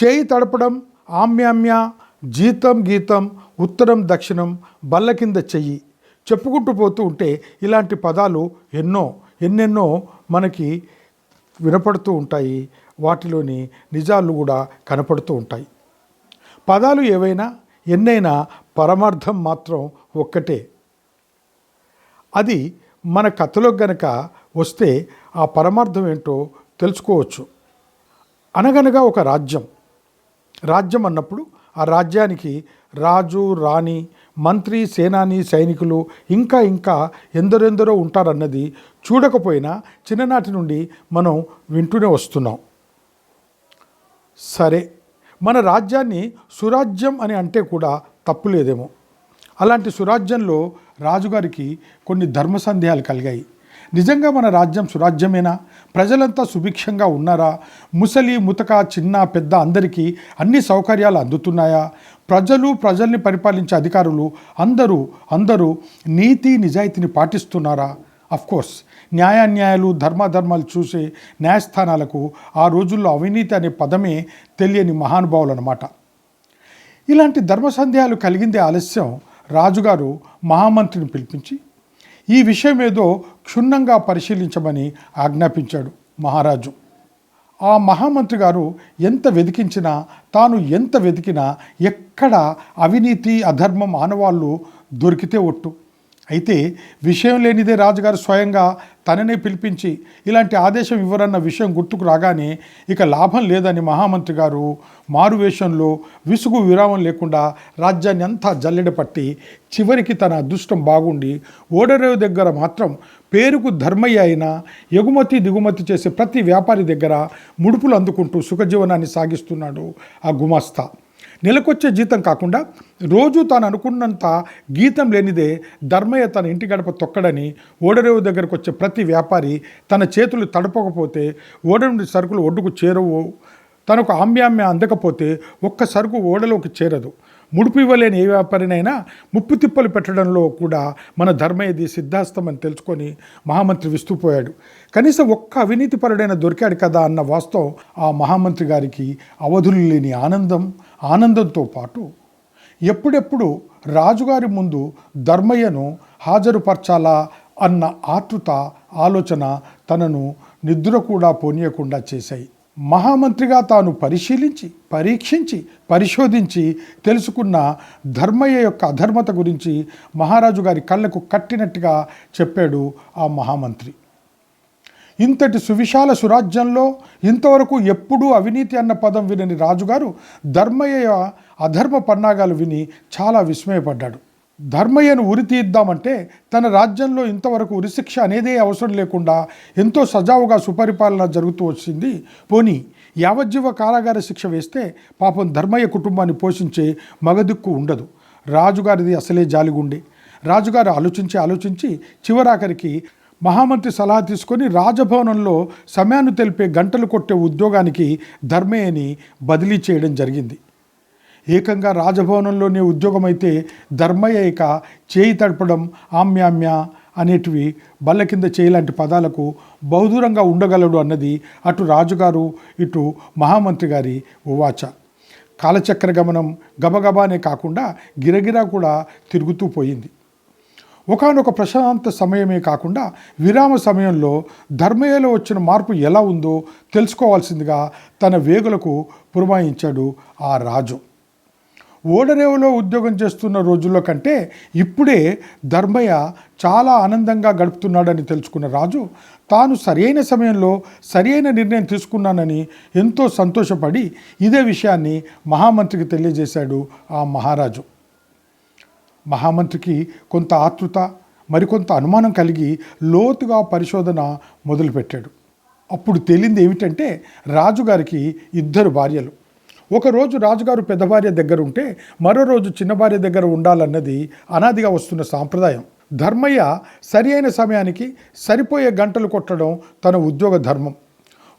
చేయి తడపడం, ఆమ్యామ్య, జీతం గీతం, ఉత్తరం దక్షిణం, బల్ల కింద చెయ్యి చెప్పుకుంటూ పోతూ ఉంటే ఇలాంటి పదాలు ఎన్నెన్నో మనకి వినపడుతూ ఉంటాయి. వాటిలోని నిజాలు కూడా కనపడుతూ ఉంటాయి. పదాలు ఏవైనా ఎన్నైనా పరమార్థం మాత్రం ఒక్కటే. అది మన కథలోకి గనక వస్తే ఆ పరమార్థం ఏంటో తెలుసుకోవచ్చు. అనగనగా ఒక రాజ్యం అన్నప్పుడు ఆ రాజ్యానికి రాజు, రాణి, మంత్రి, సేనాని, సైనికులు ఇంకా ఎందరెందరో ఉంటారన్నది చూడకపోయినా చిన్ననాటి నుండి మనం వింటూనే వస్తున్నాం. సరే, మన రాజ్యాన్ని సురాజ్యం అని అంటే కూడా తప్పులేదేమో. అలాంటి సురాజ్యంలో రాజుగారికి కొన్ని ధర్మ సందేహాలు కలిగాయి. నిజంగా మన రాజ్యం సురాజ్యమేనా? ప్రజలంతా సుభిక్షంగా ఉన్నారా? ముసలి ముతక, చిన్న పెద్ద అందరికీ అన్ని సౌకర్యాలు అందుతున్నాయా? ప్రజల్ని పరిపాలించే అధికారులు అందరూ నీతి నిజాయితీని పాటిస్తున్నారా? అఫ్కోర్స్ న్యాయాన్యాయాలు ధర్మాలు చూసే న్యాయస్థానాలకు ఆ రోజుల్లో అవినీతి అనే పదమే తెలియని మహానుభావులు అన్నమాట. ఇలాంటి ధర్మ సందేహాలు కలిగిందే ఆలస్యం రాజుగారు మహామంత్రిని పిలిపించి ఈ విషయం ఏదో క్షుణ్ణంగా పరిశీలించమని ఆజ్ఞాపించాడు మహారాజు. ఆ మహామంత్రి గారు తాను ఎంత వెతికినా ఎక్కడ అవినీతి, అధర్మం ఆనవాళ్ళు దొరికితే ఒట్టు. అయితే విషయం లేనిదే రాజుగారు స్వయంగా తననే పిలిపించి ఇలాంటి ఆదేశం ఇవ్వరన్న విషయం గుర్తుకు రాగానే ఇక లాభం లేదని మహామంత్రి గారు మారువేషంలో విసుగు విరామం లేకుండా రాజ్యాన్ని అంతా జల్లెడ పట్టి చివరికి తన అదృష్టం బాగుండి ఓడరేవు దగ్గర మాత్రం పేరుకు ధర్మయ్య అయినా ఎగుమతి దిగుమతి చేసే ప్రతి వ్యాపారి దగ్గర ముడుపులు అందుకుంటూ సుఖజీవనాన్ని సాగిస్తున్నాడు ఆ గుమాస్తా. నెలకొచ్చే జీతం కాకుండా రోజు తాను అనుకున్నంత గీతం లేనిదే ధర్మయ్య తన ఇంటి గడప తొక్కడని ఓడరేవు దగ్గరకు వచ్చే ప్రతి వ్యాపారి తన చేతులు తడపకపోతే ఓడ నుండి సరుకులు ఒడ్డుకు చేరవు, తనకు ఆమ్యామ్య అందకపోతే ఒక్క సరుకు ఓడలోకి చేరదు. ముడుపు ఇవ్వలేని ఏ వ్యాపారినైనా ముప్పు తిప్పలు పెట్టడంలో కూడా మన ధర్మయ్యది సిద్ధాస్తం అని తెలుసుకొని మహామంత్రి విస్తుపోయాడు. కనీసం ఒక్క అవినీతిపరుడైన దొరికాడు కదా అన్న వాస్తవం ఆ మహామంత్రి గారికి అవధులు లేని ఆనందంతో పాటు ఎప్పుడెప్పుడు రాజుగారి ముందు ధర్మయ్యను హాజరుపరచాలా అన్న ఆతృత ఆలోచన తనను నిద్ర కూడా పోనీయకుండా చేశాయి. మహామంత్రిగా తాను పరీక్షించి పరిశోధించి తెలుసుకున్న ధర్మయ్య యొక్క అధర్మత గురించి మహారాజు గారి కళ్ళకు కట్టినట్టుగా చెప్పాడు ఆ మహామంత్రి. ఇంతటి సువిశాల సురాజ్యంలో ఇంతవరకు ఎప్పుడూ అవినీతి అన్న పదం వినని రాజుగారు ధర్మయ్య అధర్మ పన్నాగాలు విని చాలా విస్మయపడ్డాడు. ధర్మయ్యను ఉరి తీద్దామంటే తన రాజ్యంలో ఇంతవరకు ఉరిశిక్ష అనేదే అవసరం లేకుండా ఎంతో సజావుగా సుపరిపాలన జరుగుతూ వచ్చింది. పోనీ యావజ్జీవ కారాగార శిక్ష వేస్తే పాపం ధర్మయ్య కుటుంబాన్ని పోషించే మగదిక్కు ఉండదు. రాజుగారిది అసలే జాలిగుండే. రాజుగారు ఆలోచించి చివరాఖరికి మహామంత్రి సలహా తీసుకొని రాజభవనంలో సమయాన్ని తెలిపే గంటలు కొట్టే ఉద్యోగానికి ధర్మయ్యని బదిలీ చేయడం జరిగింది. ఏకంగా రాజభవనంలోనే ఉద్యోగం అయితే ధర్మయ్య ఇక చేయి తడపడం, ఆమ్యామ్య అనేటివి, బల్ల కింద చేయలాంటి పదాలకు బహుదూరంగా ఉండగలడు అన్నది అటు రాజుగారు ఇటు మహామంత్రి గారి ఉవాచ. కాలచక్ర గమనం గబగబానే కాకుండా గిరగిరా కూడా తిరుగుతూ పోయింది. ఒకానొక ప్రశాంత సమయమే కాకుండా విరామ సమయంలో ధర్మయ్యలో వచ్చిన మార్పు ఎలా ఉందో తెలుసుకోవాల్సిందిగా తన వేగులకు పురమాయించాడు ఆ రాజు. ఓడరేవులో ఉద్యోగం చేస్తున్న రోజుల్లో కంటే ఇప్పుడే ధర్మయ్య చాలా ఆనందంగా గడుపుతున్నాడని తెలుసుకున్న రాజు తాను సరైన సమయంలో సరైన నిర్ణయం తీసుకున్నానని ఎంతో సంతోషపడి ఇదే విషయాన్ని మహామంత్రికి తెలియజేశాడు ఆ మహారాజు. మహామంత్రికి కొంత ఆతృత, మరికొంత అనుమానం కలిగి లోతుగా పరిశోధన మొదలుపెట్టాడు. అప్పుడు తేలింది ఏమిటంటే రాజుగారికి 2 భార్యలు. ఒకరోజు రాజుగారు పెద్ద భార్య దగ్గర ఉంటే మరో రోజు చిన్న భార్య దగ్గర ఉండాలన్నది అనాదిగా వస్తున్న సాంప్రదాయం. ధర్మయ్య సరి అయిన సమయానికి సరిపోయే గంటలు కొట్టడం తన ఉద్యోగ ధర్మం.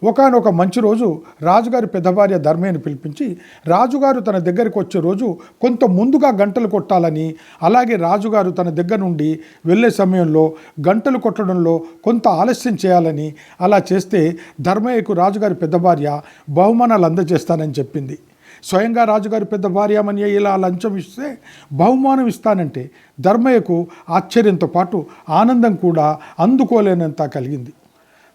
ఒకానొక మంచి రోజు రాజుగారి పెద్ద భార్య ధర్మయ్యను పిలిపించి రాజుగారు తన దగ్గరికి వచ్చే రోజు కొంత ముందుగా గంటలు కొట్టాలని, అలాగే రాజుగారు తన దగ్గర నుండి వెళ్ళే సమయంలో గంటలు కొట్టడంలో కొంత ఆలస్యం చేయాలని, అలా చేస్తే ధర్మయ్యకు రాజుగారి పెద్ద భార్య బహుమానాలు అందజేస్తానని చెప్పింది. స్వయంగా రాజుగారి పెద్ద భార్యామణి ఇలా లంచం ఇస్తే బహుమానం ఇస్తానంటే ధర్మయ్యకు ఆశ్చర్యంతో పాటు ఆనందం కూడా అందుకోలేనంత కలిగింది.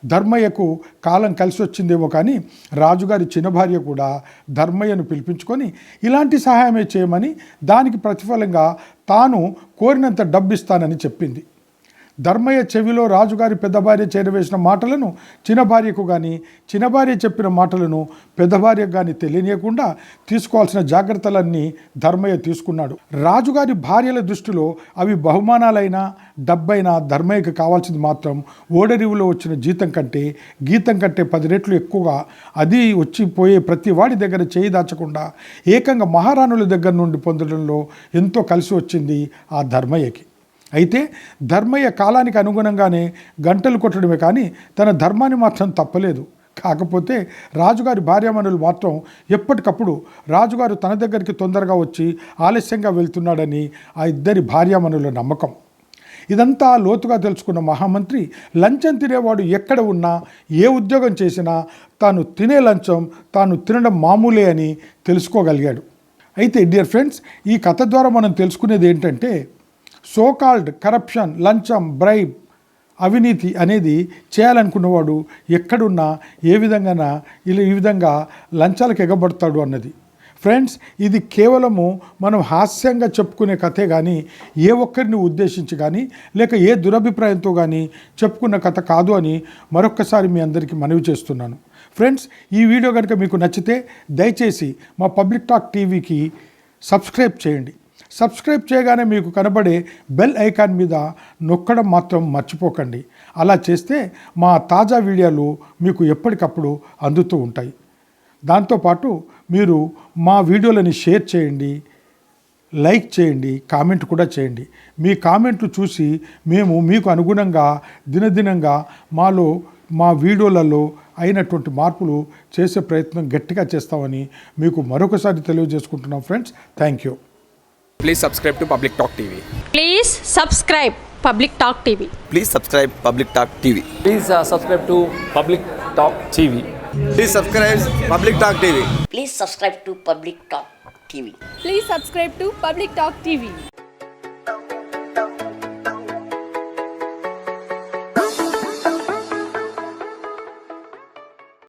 ధర్మయ్యకు కాలం కలిసి వచ్చిందేమో కానీ రాజుగారి చిన్న భార్య కూడా ధర్మయ్యను పిలిపించుకొని ఇలాంటి సహాయమే చేయమని దానికి ప్రతిఫలంగా తాను కోరినంత డబ్బిస్తానని చెప్పింది. ధర్మయ్య చెవిలో రాజుగారి పెద్ద భార్య చేరవేసిన మాటలను చిన్న భార్యకు కానీ చిన్న భార్య చెప్పిన మాటలను పెద్ద భార్యకు కానీ తెలియనియకుండా తీసుకోవాల్సిన జాగ్రత్తలన్నీ ధర్మయ్య తీసుకున్నాడు. రాజుగారి భార్యల దృష్టిలో అవి బహుమానాలైనా డబ్బైనా ధర్మయ్యకు కావాల్సింది మాత్రం ఓడరివులో వచ్చిన జీతం కంటే గీతం కంటే 10 రెట్లు ఎక్కువగా, అది వచ్చిపోయే ప్రతి వాడి దగ్గర చేయి దాచకుండా ఏకంగా మహారాణుల దగ్గర నుండి పొందడంలో ఎంతో కలిసి వచ్చింది ఆ ధర్మయ్యకి. అయితే ధర్మయ్య కాలానికి అనుగుణంగానే గంటలు కొట్టడమే కానీ తన ధర్మాన్ని మాత్రం తప్పలేదు. కాకపోతే రాజుగారి భార్యామణులు మాత్రం ఎప్పటికప్పుడు రాజుగారు తన దగ్గరికి తొందరగా వచ్చి ఆలస్యంగా వెళ్తున్నాడని ఆ ఇద్దరి భార్యామణుల నమ్మకం. ఇదంతా లోతుగా తెలుసుకున్న మహామంత్రి లంచం తినేవాడు ఎక్కడ ఉన్నా ఏ ఉద్యోగం చేసినా తాను తినే లంచం తాను తినడం మామూలే అని తెలుసుకోగలిగాడు. అయితే డియర్ ఫ్రెండ్స్, ఈ కథ ద్వారా మనం తెలుసుకునేది ఏంటంటే సోకాల్డ్ కరప్షన్, లంచం, బ్రైబ్, అవినీతి అనేది చేయాలనుకున్నవాడు ఎక్కడున్నా ఏ విధంగా ఈ విధంగా లంచాలకు ఎగబడతాడు అన్నది. ఫ్రెండ్స్, ఇది కేవలము మనం హాస్యంగా చెప్పుకునే కథే కానీ ఏ ఒక్కరిని ఉద్దేశించి కానీ లేక ఏ దురభిప్రాయంతో కానీ చెప్పుకున్న కథ కాదు అని మరొక్కసారి మీ అందరికీ మనవి చేస్తున్నాను. ఫ్రెండ్స్, ఈ వీడియో కనుక మీకు నచ్చితే దయచేసి మా పబ్లిక్ టాక్ టీవీకి సబ్స్క్రైబ్ చేయండి. సబ్స్క్రైబ్ చేయగానే మీకు కనబడే బెల్ ఐకాన్ మీద నొక్కడం మాత్రం మర్చిపోకండి. అలా చేస్తే మా తాజా వీడియోలు మీకు ఎప్పటికప్పుడు అందుతూ ఉంటాయి. దాంతోపాటు మీరు మా వీడియోలని షేర్ చేయండి, లైక్ చేయండి, కామెంట్ కూడా చేయండి. మీ కామెంట్లు చూసి మేము మీకు అనుగుణంగా దినదినంగా మా వీడియోలలో అయినటువంటి మార్పులు చేసే ప్రయత్నం గట్టిగా చేస్తామని మీకు మరొకసారి తెలియజేసుకుంటున్నాం. Friends, thank you. Please subscribe to Public Talk TV. Please subscribe Public Talk TV. Please subscribe Public Talk TV. Please subscribe to Public Talk TV. Please subscribe Public Talk TV. Please subscribe to Public Talk TV. Please subscribe to Public Talk TV.